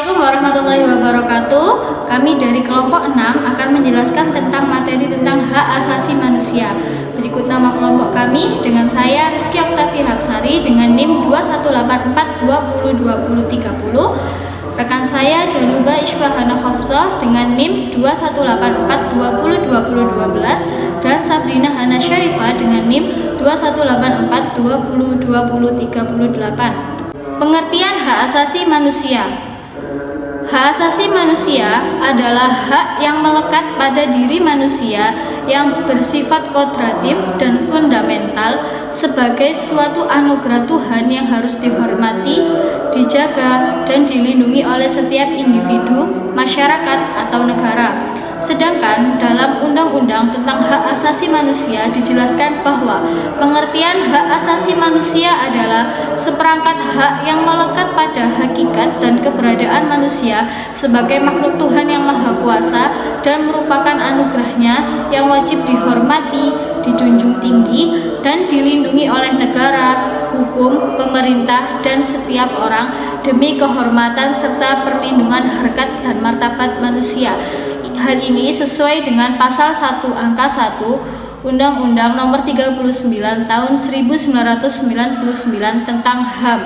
Assalamualaikum warahmatullahi wabarakatuh. Kami dari kelompok 6 akan menjelaskan tentang materi tentang hak asasi manusia. Berikut nama kelompok kami dengan saya Rizky Oktavia Hapsari dengan NIM 2184202030. Rekan saya Januba Isfahana Hafsah dengan NIM 2184202012 dan Sabrina Hana Syarifah dengan NIM 2184202038. Pengertian hak asasi manusia. Hak asasi manusia adalah hak yang melekat pada diri manusia yang bersifat kodratif dan fundamental sebagai suatu anugerah Tuhan yang harus dihormati, dijaga, dan dilindungi oleh setiap individu, masyarakat, atau negara. Sedangkan dalam Undang-Undang tentang Hak Asasi Manusia dijelaskan bahwa pengertian hak asasi manusia adalah seperangkat hak yang melekat pada hakikat dan keberadaan manusia sebagai makhluk Tuhan yang Maha Kuasa dan merupakan anugerahnya yang wajib dihormati, dijunjung tinggi, dan dilindungi oleh negara, hukum, pemerintah, dan setiap orang demi kehormatan serta perlindungan harkat dan martabat manusia. Hal ini sesuai dengan pasal 1 angka 1 Undang-Undang Nomor 39 Tahun 1999 tentang HAM.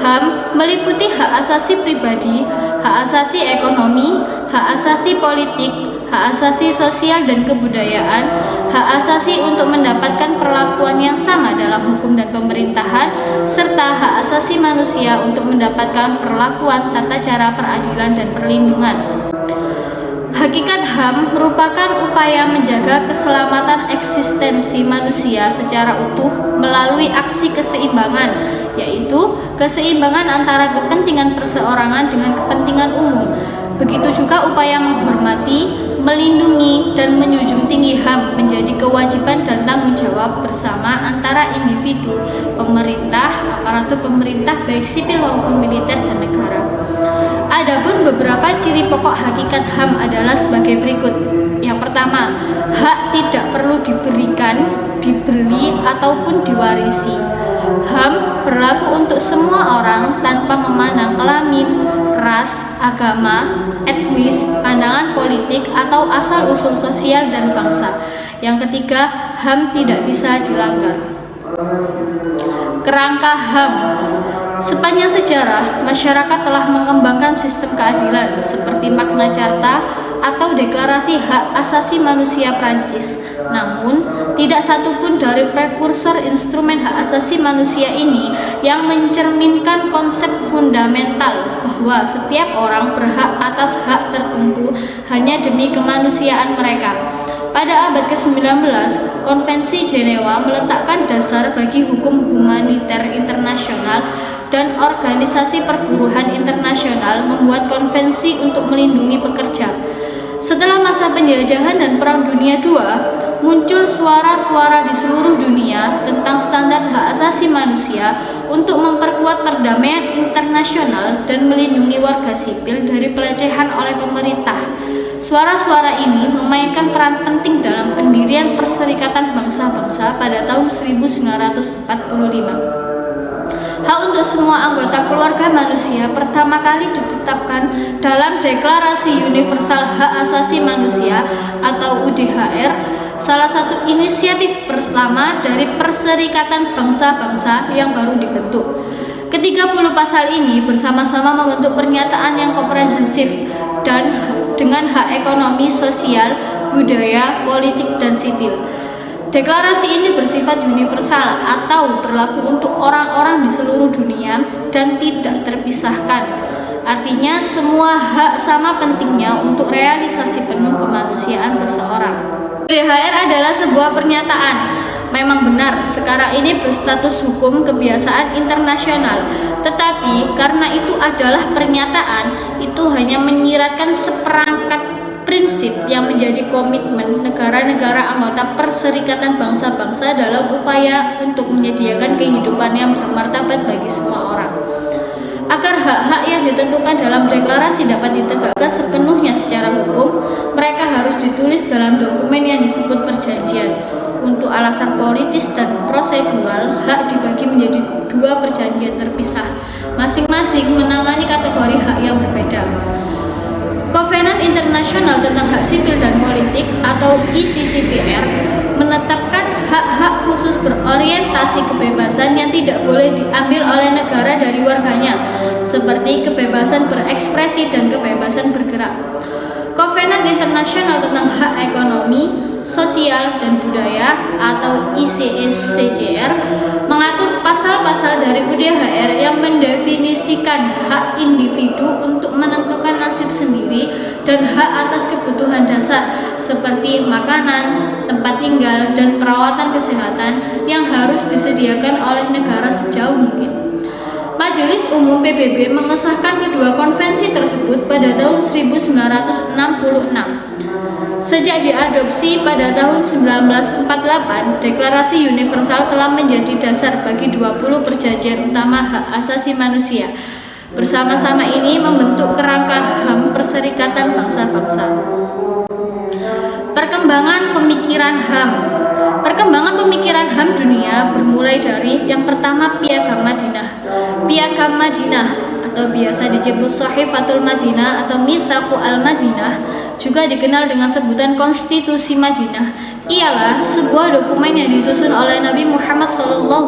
HAM meliputi hak asasi pribadi, hak asasi ekonomi, hak asasi politik, hak asasi sosial dan kebudayaan, hak asasi untuk mendapatkan perlakuan yang sama dalam hukum dan pemerintahan, serta hak asasi manusia untuk mendapatkan perlakuan tata cara peradilan dan perlindungan. Hakikat HAM merupakan upaya menjaga keselamatan eksistensi manusia secara utuh melalui aksi keseimbangan, yaitu keseimbangan antara kepentingan perseorangan dengan kepentingan umum. Begitu juga upaya menghormati, melindungi, dan menjunjung tinggi HAM menjadi kewajiban dan tanggung jawab bersama antara individu, pemerintah, aparatur pemerintah baik sipil maupun militer dan negara. Adapun beberapa ciri pokok hakikat HAM adalah sebagai berikut. Yang pertama, hak tidak perlu diberikan, dibeli, ataupun diwarisi. HAM berlaku untuk semua orang tanpa memandang kelamin, ras, agama, etnis, pandangan politik, atau asal-usul sosial dan bangsa. Yang ketiga, HAM tidak bisa dilanggar. Kerangka HAM. Sepanjang sejarah, masyarakat telah mengembangkan sistem keadilan seperti Magna Carta atau Deklarasi Hak Asasi Manusia Prancis. Namun, tidak satupun dari prekursor instrumen hak asasi manusia ini yang mencerminkan konsep fundamental bahwa setiap orang berhak atas hak tertentu hanya demi kemanusiaan mereka. Pada abad ke-19, Konvensi Jenewa meletakkan dasar bagi hukum humaniter internasional dan Organisasi Perburuhan Internasional membuat konvensi untuk melindungi pekerja. Setelah masa penjajahan dan Perang Dunia II, muncul suara-suara di seluruh dunia tentang standar hak asasi manusia untuk memperkuat perdamaian internasional dan melindungi warga sipil dari pelecehan oleh pemerintah. Suara-suara ini memainkan peran penting dalam pendirian Perserikatan Bangsa-Bangsa pada tahun 1945. Hak untuk semua anggota keluarga manusia pertama kali ditetapkan dalam Deklarasi Universal Hak Asasi Manusia atau UDHR, salah satu inisiatif pertama dari Perserikatan Bangsa-Bangsa yang baru dibentuk. Ke-30 pasal ini bersama-sama membentuk pernyataan yang komprehensif dan dengan hak ekonomi, sosial, budaya, politik, dan sipil. Deklarasi ini bersifat universal atau berlaku untuk orang-orang di seluruh dunia dan tidak terpisahkan. Artinya semua hak sama pentingnya untuk realisasi penuh kemanusiaan seseorang. UDHR adalah sebuah pernyataan. Memang benar sekarang ini berstatus hukum kebiasaan internasional. Tetapi karena itu adalah pernyataan, itu hanya menyiratkan seperangkat prinsip yang menjadi komitmen negara-negara anggota Perserikatan Bangsa-Bangsa dalam upaya untuk menyediakan kehidupan yang bermartabat bagi semua orang. Agar hak-hak yang ditentukan dalam deklarasi dapat ditegakkan sepenuhnya secara hukum, mereka harus ditulis dalam dokumen yang disebut perjanjian. Untuk alasan politis dan prosedural, hak dibagi menjadi 2 perjanjian terpisah, masing-masing menangani kategori hak yang berbeda. berbeda. Kovenan Internasional tentang Hak Sipil dan Politik atau ICCPR menetapkan hak-hak khusus berorientasi kebebasan yang tidak boleh diambil oleh negara dari warganya, seperti kebebasan berekspresi dan kebebasan bergerak. Kovenan Internasional tentang Hak Ekonomi, Sosial, dan Budaya atau ICSCJR mengatur pasal-pasal dari UDHR yang mendefinisikan hak individu untuk menentukan nasib sendiri dan hak atas kebutuhan dasar seperti makanan, tempat tinggal, dan perawatan kesehatan yang harus disediakan oleh negara sejauh mungkin. Majelis Umum PBB mengesahkan kedua konvensi tersebut pada tahun 1966. Sejak diadopsi pada tahun 1948, Deklarasi Universal telah menjadi dasar bagi 20 perjanjian utama hak asasi manusia. Bersama-sama ini membentuk kerangka HAM Perserikatan Bangsa-Bangsa. Perkembangan pemikiran HAM. Perkembangan pemikiran HAM dunia bermulai dari yang pertama Piagam Madinah. Piagam Madinah atau biasa disebut Sahifatul Madinah atau Mitsaqu al-Madinah, juga dikenal dengan sebutan Konstitusi Madinah, ialah sebuah dokumen yang disusun oleh Nabi Muhammad SAW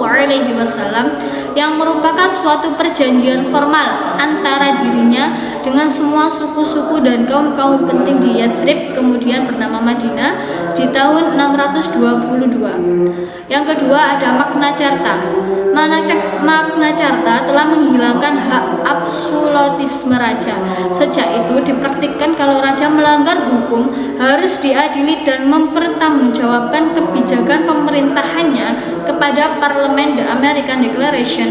yang merupakan suatu perjanjian formal antara dirinya dengan semua suku-suku dan kaum-kaum penting di Yathrib, kemudian bernama Madinah, di tahun 622. Yang kedua ada Magna Carta. Magna Carta telah menghilangkan hak absolutisme raja. Sejak itu dipraktikkan kalau raja melanggar hukum harus diadili dan mempertanggungjawabkan kebijakan pemerintahannya kepada parlemen. The American Declaration.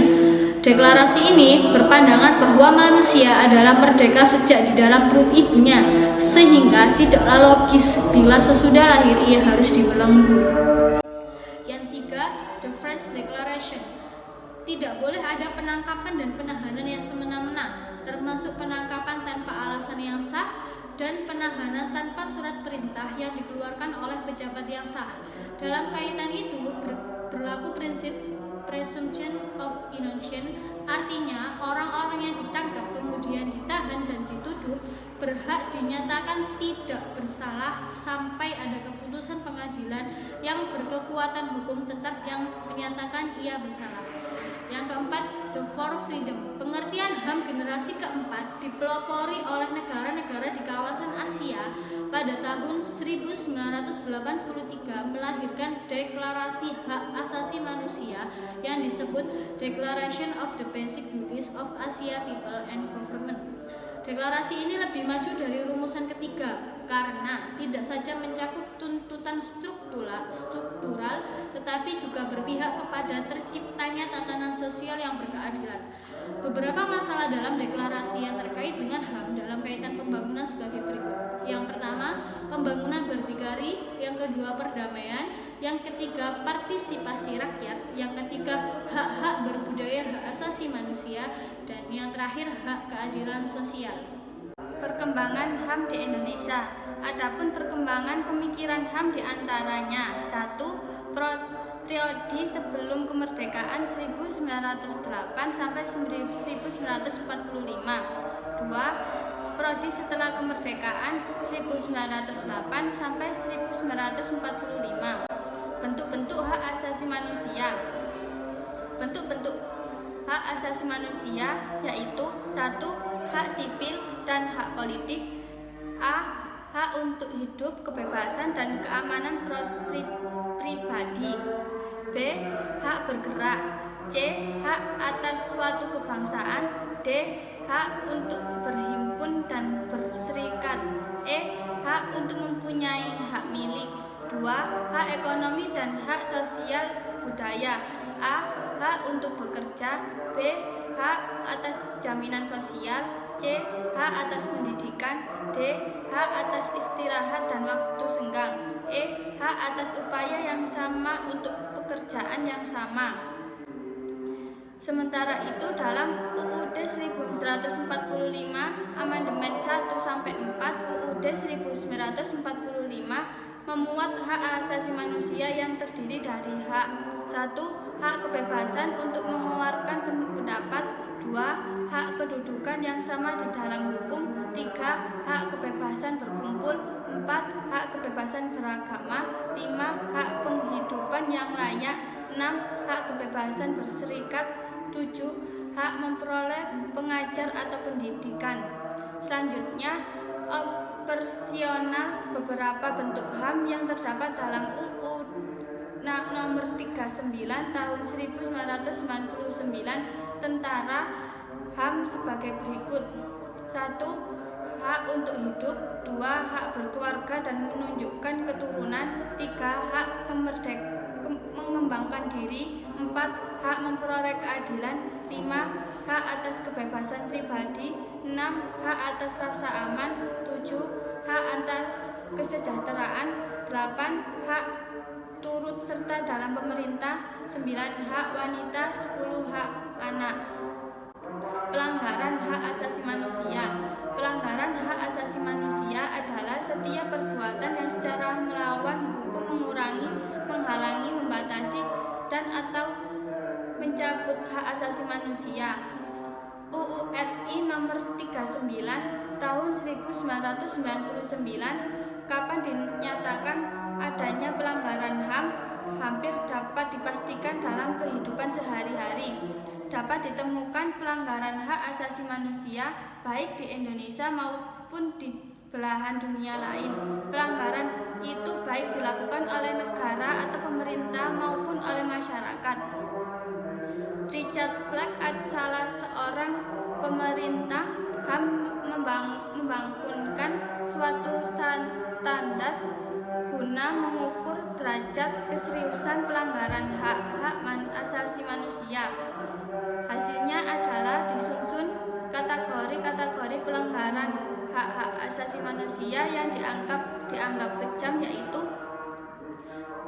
Deklarasi ini berpandangan bahwa manusia adalah merdeka sejak di dalam perut ibunya, sehingga tidaklah logis bila sesudah lahir ia harus dibelenggu. Yang tiga, The French Declaration. Tidak boleh ada penangkapan dan penahanan yang semena-mena, termasuk penangkapan tanpa alasan yang sah dan penahanan tanpa surat perintah yang dikeluarkan oleh pejabat yang sah. Dalam kaitan itu berlaku prinsip presumption of innocence, artinya orang-orang yang ditangkap kemudian ditahan dan dituduh berhak dinyatakan tidak bersalah sampai ada keputusan pengadilan yang berkekuatan hukum tetap yang menyatakan ia bersalah. Yang keempat, The Four Freedom. Pengertian HAM generasi keempat dipelopori oleh negara-negara di kawasan Asia pada tahun 1983 melahirkan Deklarasi Hak Asasi Manusia yang disebut Declaration of the Basic Duties of Asia People and Government. Deklarasi ini lebih maju dari rumusan ketiga karena tidak saja mencakup tuntutan struktural tetapi juga berpihak kepada terciptanya tatanan sosial yang berkeadilan. Beberapa masalah dalam deklarasi yang terkait dengan HAM dalam kaitan pembangunan sebagai berikut. Yang pertama, pembangunan berdikari, yang kedua perdamaian, yang ketiga partisipasi rakyat, yang ketiga hak-hak berbudaya, hak asasi manusia, dan yang terakhir hak keadilan sosial. Perkembangan HAM di Indonesia. Adapun perkembangan pemikiran HAM diantaranya: 1. Periode sebelum kemerdekaan 1908 sampai 1945. 2. Periode setelah kemerdekaan 1908 sampai 1945. Bentuk-bentuk hak asasi manusia. Bentuk-bentuk hak asasi manusia yaitu 1. Hak sipil dan hak politik. A. Hak untuk hidup, kebebasan dan keamanan pribadi. B. Hak bergerak. C. Hak atas suatu kebangsaan. D. Hak untuk berhimpun dan berserikat. E. Hak untuk mempunyai hak milik. 2. Hak ekonomi dan hak sosial budaya. A. Hak untuk bekerja. B. Hak atas jaminan sosial. C. Hak atas pendidikan. D. Hak atas istirahat dan waktu senggang. E. Hak atas upaya yang sama untuk pekerjaan yang sama. Sementara itu dalam UUD 1145 Amandemen 1-4 UUD 1945 memuat hak asasi manusia yang terdiri dari hak 1. Hak kebebasan untuk mengeluarkan pendapat. 2. Hak kedudukan yang sama di dalam hukum. 3. Hak kebebasan berkumpul. 4. Hak kebebasan beragama. 5. Hak penghidupan yang layak. 6. Hak kebebasan berserikat. 7. Hak memperoleh pengajar atau pendidikan. Selanjutnya, operasional beberapa bentuk HAM yang terdapat dalam UU nomor 39 tahun 1999 tentara HAM sebagai berikut. 1. Hak untuk hidup. 2. Hak berkeluarga dan menunjukkan keturunan. 3. Hak mengembangkan diri. 4. Hak memperoleh keadilan. 5. Hak atas kebebasan pribadi. 6. Hak atas rasa aman. 7. Hak atas kesejahteraan. 8. Hak turut serta dalam pemerintah. 9. Hak wanita. 10. Hak anak. Pelanggaran hak asasi manusia. Pelanggaran hak asasi manusia adalah setiap perbuatan yang secara melawan hukum mengurangi, menghalangi, membatasi, dan atau mencabut hak asasi manusia. UU RI nomor 39 tahun 1999 kapan dinyatakan adanya pelanggaran HAM hampir dapat dipastikan dalam kehidupan sehari-hari. Dapat ditemukan pelanggaran hak asasi manusia baik di Indonesia maupun di belahan dunia lain. Pelanggaran itu baik dilakukan oleh negara atau pemerintah maupun oleh masyarakat. Richard Flake, salah seorang pemerintah HAM, membangunkan suatu standar guna mengukur derajat keseriusan pelanggaran hak-hak asasi manusia. Hasilnya adalah disusun kategori-kategori pelanggaran hak-hak asasi manusia yang dianggap kejam, yaitu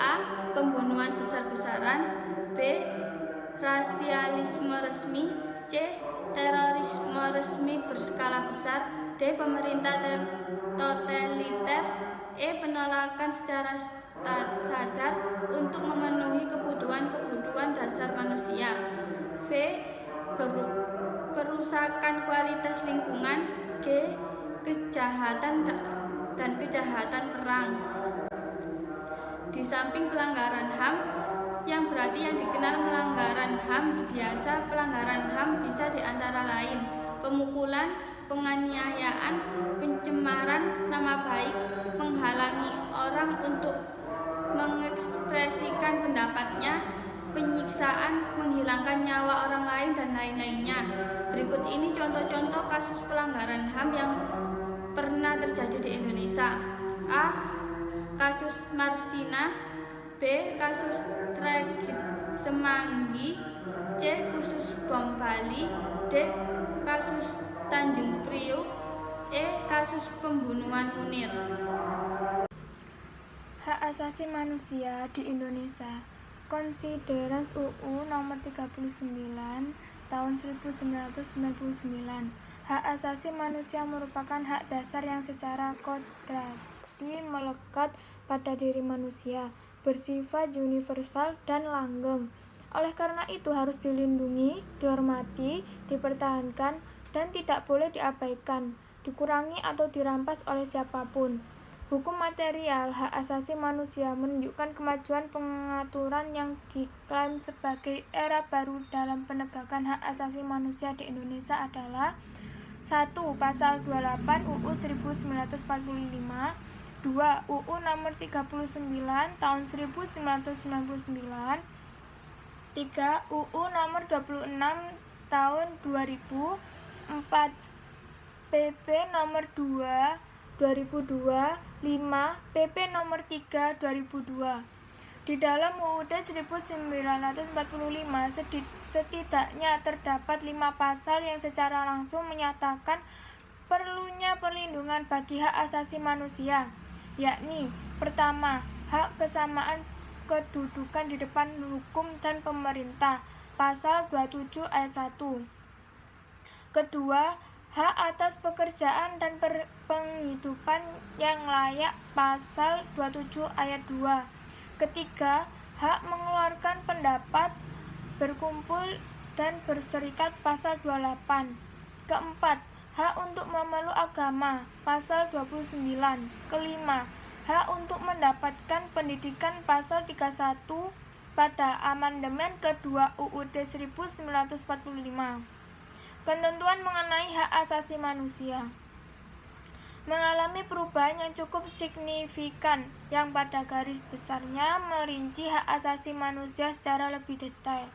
A. Pembunuhan besar-besaran. B. Rasialisme resmi. C. Terorisme resmi berskala besar. D. Pemerintah totaliter. E. Penolakan secara sadar untuk memenuhi kebutuhan dasar manusia. V. Perusakan kualitas lingkungan. G. Kejahatan dan kejahatan perang. Di samping pelanggaran HAM yang berarti yang dikenal pelanggaran HAM biasa, pelanggaran HAM bisa diantara lain pemukulan, penganiayaan, pencemaran nama baik, menghalangi orang untuk mengekspresikan pendapatnya, penyiksaan, menghilangkan nyawa orang lain, dan lain-lainnya. Berikut ini contoh-contoh kasus pelanggaran HAM yang pernah terjadi di Indonesia. A. Kasus Marsina. B. Kasus Tragedi Semanggi. C. Kasus Bom Bali. D. Kasus Tanjung Priuk. E. Kasus pembunuhan Munir. Hak asasi manusia di Indonesia. Konsideras UU nomor 39 tahun 1999. Hak asasi manusia merupakan hak dasar yang secara kodrati melekat pada diri manusia, bersifat universal dan langgeng. Oleh karena itu harus dilindungi, dihormati, dipertahankan, dan tidak boleh diabaikan, dikurangi atau dirampas oleh siapapun. Hukum material hak asasi manusia menunjukkan kemajuan pengaturan yang diklaim sebagai era baru dalam penegakan hak asasi manusia di Indonesia adalah 1. Pasal 28 UU 1945. 2. UU nomor 39 tahun 1999. 3. UU nomor 26 tahun 2000. 4. PP nomor 2 2002. 5. PP nomor 3 2002. Di dalam UUD 1945 setidaknya terdapat 5 pasal yang secara langsung menyatakan perlunya perlindungan bagi hak asasi manusia, yakni pertama, hak kesamaan kedudukan di depan hukum dan pemerintah, pasal 27 ayat 1. Kedua, hak atas pekerjaan dan penghidupan yang layak, pasal 27 ayat 2. Ketiga, hak mengeluarkan pendapat, berkumpul, dan berserikat pasal 28. Keempat, hak untuk memeluk agama pasal 29. Kelima, hak untuk mendapatkan pendidikan pasal 31 pada amandemen kedua UUD 1945. Ketentuan mengenai hak asasi manusia mengalami perubahan yang cukup signifikan yang pada garis besarnya merinci hak asasi manusia secara lebih detail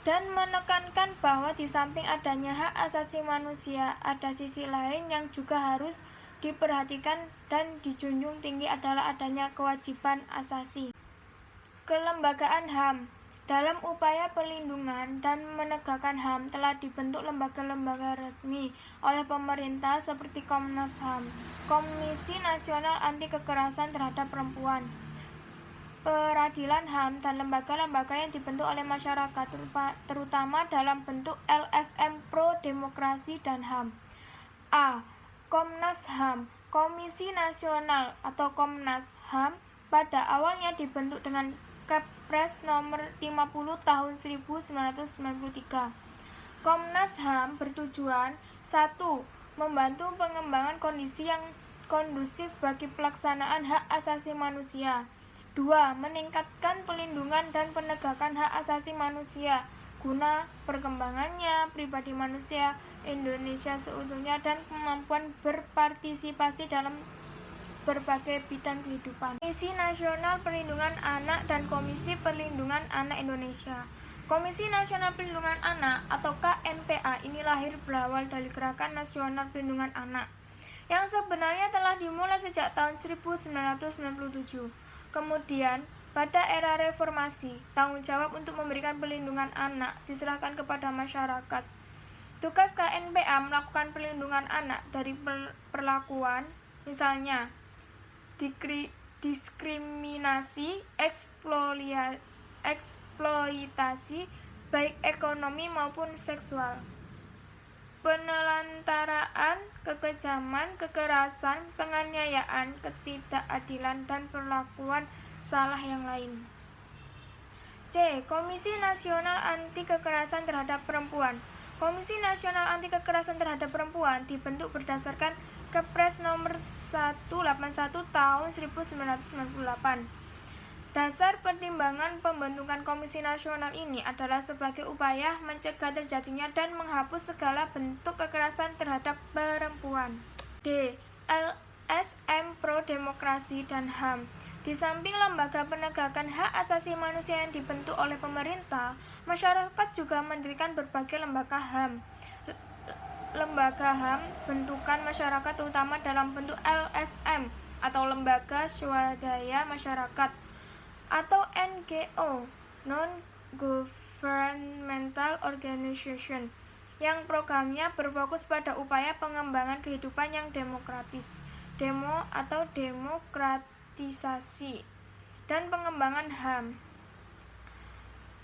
dan menekankan bahwa di samping adanya hak asasi manusia, ada sisi lain yang juga harus diperhatikan dan dijunjung tinggi adalah adanya kewajiban asasi. Kelembagaan HAM. Dalam upaya perlindungan dan menegakkan HAM telah dibentuk lembaga-lembaga resmi oleh pemerintah seperti Komnas HAM, Komisi Nasional Anti Kekerasan Terhadap Perempuan, Peradilan HAM, dan lembaga-lembaga yang dibentuk oleh masyarakat terutama dalam bentuk LSM Pro Demokrasi dan HAM. A. Komnas HAM. Komisi Nasional atau Komnas HAM pada awalnya dibentuk dengan Kepres nomor 50 tahun 1993. Komnas HAM bertujuan 1. Membantu pengembangan kondisi yang kondusif bagi pelaksanaan hak asasi manusia. 2. Meningkatkan pelindungan dan penegakan hak asasi manusia guna perkembangannya pribadi manusia Indonesia seutuhnya dan kemampuan berpartisipasi dalam berbagai bidang kehidupan. Komisi Nasional Perlindungan Anak dan Komisi Perlindungan Anak Indonesia. Komisi Nasional Perlindungan Anak atau KNPA ini lahir berawal dari Gerakan Nasional Perlindungan Anak yang sebenarnya telah dimulai sejak tahun 1997. Kemudian, pada era reformasi, tanggung jawab untuk memberikan perlindungan anak diserahkan kepada masyarakat. Tugas KNPA melakukan perlindungan anak dari perlakuan, misalnya diskriminasi, eksploitasi, baik ekonomi maupun seksual, penelantaraan, kekejaman, kekerasan, penganiayaan, ketidakadilan, dan perlakuan salah yang lain. C. Komisi Nasional Anti Kekerasan Terhadap Perempuan. Komisi Nasional Anti Kekerasan Terhadap Perempuan dibentuk berdasarkan Kepres nomor 181 tahun 1998. Dasar pertimbangan pembentukan Komisi Nasional ini adalah sebagai upaya mencegah terjadinya dan menghapus segala bentuk kekerasan terhadap perempuan. D. LSM Pro Demokrasi dan HAM. Di samping lembaga penegakan hak asasi manusia yang dibentuk oleh pemerintah, masyarakat juga mendirikan berbagai lembaga HAM. Lembaga HAM bentukan masyarakat terutama dalam bentuk LSM atau Lembaga Swadaya Masyarakat atau NGO Non-Governmental Organization yang programnya berfokus pada upaya pengembangan kehidupan yang demokratis, demokratisasi, dan pengembangan HAM.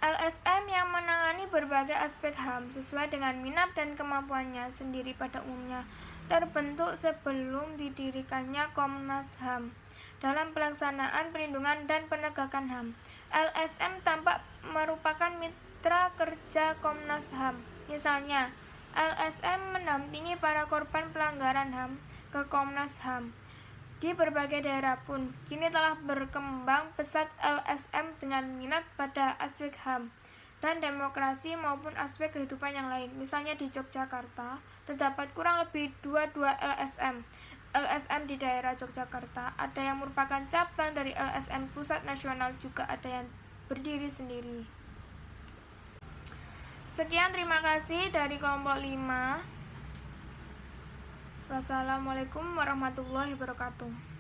LSM yang menangani berbagai aspek HAM sesuai dengan minat dan kemampuannya sendiri pada umumnya terbentuk sebelum didirikannya Komnas HAM dalam pelaksanaan perlindungan dan penegakan HAM. LSM tampak merupakan mitra kerja Komnas HAM. Misalnya, LSM mendampingi para korban pelanggaran HAM ke Komnas HAM. Di berbagai daerah pun kini telah berkembang pesat LSM dengan minat pada aspek HAM dan demokrasi maupun aspek kehidupan yang lain. Misalnya di Yogyakarta terdapat kurang lebih 22 LSM. LSM di daerah Yogyakarta ada yang merupakan cabang dari LSM pusat nasional, juga ada yang berdiri sendiri. Sekian, terima kasih dari kelompok 5. Wassalamualaikum warahmatullahi wabarakatuh.